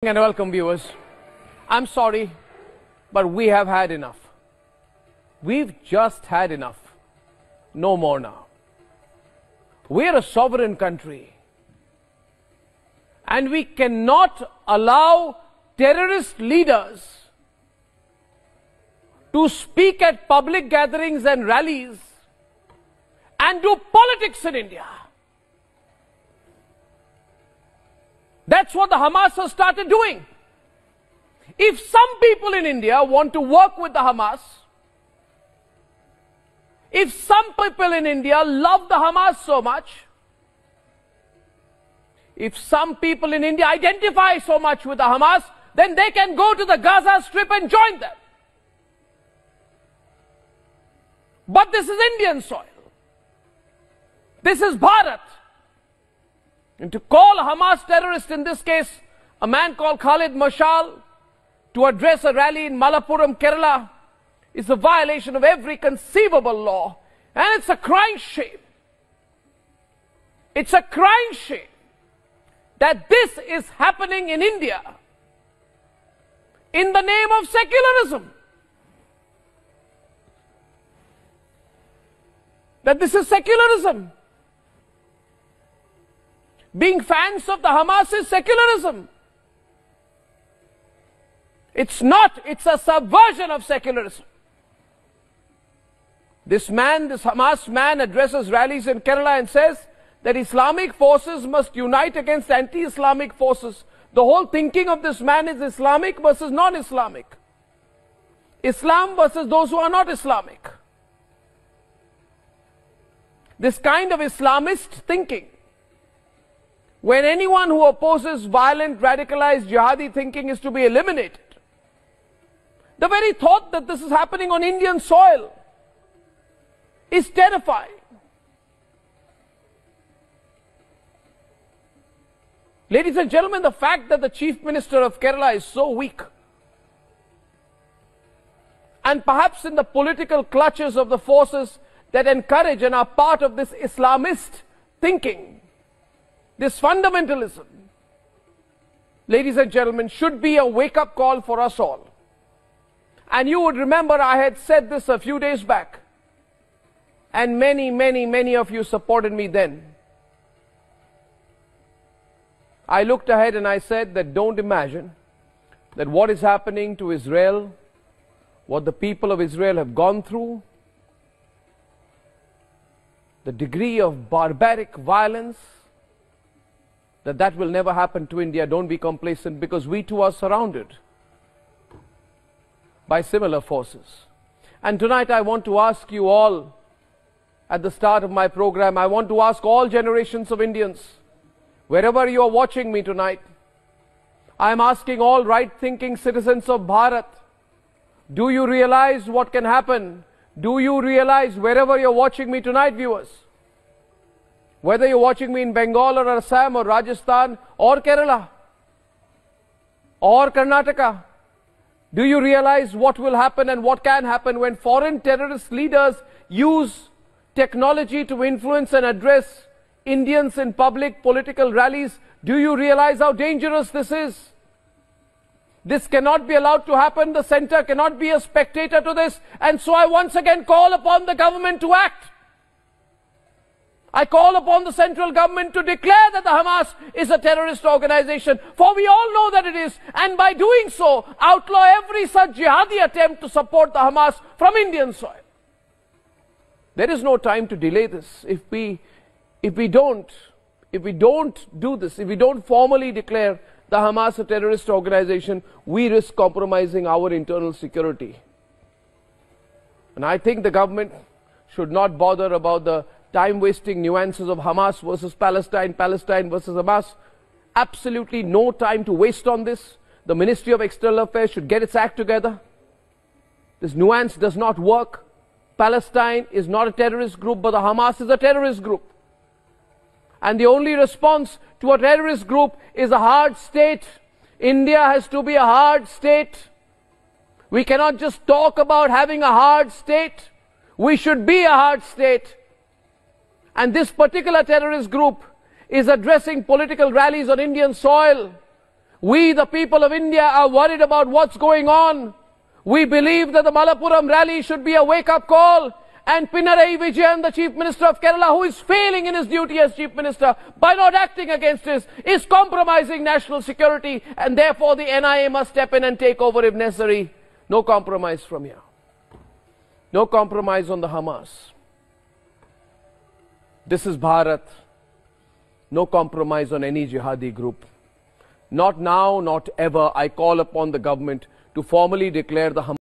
And welcome, viewers. I'm sorry, but we have had enough. We've just had enough. No more now. We're a sovereign country, and we cannot allow terrorist leaders to speak at public gatherings and rallies and do politics in India. That's what the Hamas has started doing. If some people in India want to work with the Hamas, if some people in India love the Hamas so much, if some people in India identify so much with the Hamas, then they can go to the Gaza Strip and join them. But this is Indian soil. This is Bharat. And to call a Hamas terrorist, in this case, a man called Khalid Mashal, to address a rally in Malappuram, Kerala, is a violation of every conceivable law. And it's a crying shame. It's a crying shame that this is happening in India in the name of secularism. That this is secularism. Being fans of the Hamas is secularism. It's not, it's a subversion of secularism. This man, this Hamas man, addresses rallies in Kerala and says that Islamic forces must unite against anti-Islamic forces. The whole thinking of this man is Islamic versus non-Islamic. Islam versus those who are not Islamic. This kind of Islamist thinking, when anyone who opposes violent, radicalized, jihadi thinking is to be eliminated. The very thought that this is happening on Indian soil is terrifying. Ladies and gentlemen, the fact that the Chief Minister of Kerala is so weak, and perhaps in the political clutches of the forces that encourage and are part of this Islamist thinking, this fundamentalism, ladies and gentlemen, should be a wake-up call for us all. And you would remember I had said this a few days back, and many of you supported me then. I looked ahead and I said that don't imagine that what is happening to Israel, what the people of Israel have gone through, the degree of barbaric violence, that will never happen to India. Don't be complacent, because we too are surrounded by similar forces. And tonight I want to ask you all, at the start of my program, I want to ask all generations of Indians, wherever you are watching me tonight, I am asking all right-thinking citizens of Bharat, do you realize what can happen? Do you realize, wherever you're watching me tonight, viewers, whether you're watching me in Bengal or Assam or Rajasthan or Kerala or Karnataka, do you realize what will happen and what can happen when foreign terrorist leaders use technology to influence and address Indians in public political rallies? Do you realize how dangerous this is? This cannot be allowed to happen. The center cannot be a spectator to this. And so I once again call upon the government to act. I call upon the central government to declare that the Hamas is a terrorist organization, for we all know that it is, and by doing so, outlaw every such jihadi attempt to support the Hamas from Indian soil. There is no time to delay this. If we don't do this, if we don't formally declare the Hamas a terrorist organization, we risk compromising our internal security. And I think the government should not bother about the time-wasting nuances of Hamas versus Palestine, Palestine versus Hamas. Absolutely no time to waste on this. The Ministry of External Affairs should get its act together. This nuance does not work. Palestine is not a terrorist group, but the Hamas is a terrorist group. And the only response to a terrorist group is a hard state. India has to be a hard state. We cannot just talk about having a hard state. We should be a hard state. And this particular terrorist group is addressing political rallies on Indian soil We, the people of India, are worried about what's going on. We believe that the Malappuram rally should be a wake-up call. And Pinarayi Vijayan, the Chief Minister of Kerala, who is failing in his duty as Chief Minister by not acting against this, is compromising national security, and therefore the NIA must step in and take over if necessary. No compromise from here. No compromise on the Hamas. This is Bharat. No compromise on any jihadi group. Not now, not ever. I call upon the government to formally declare the Hamas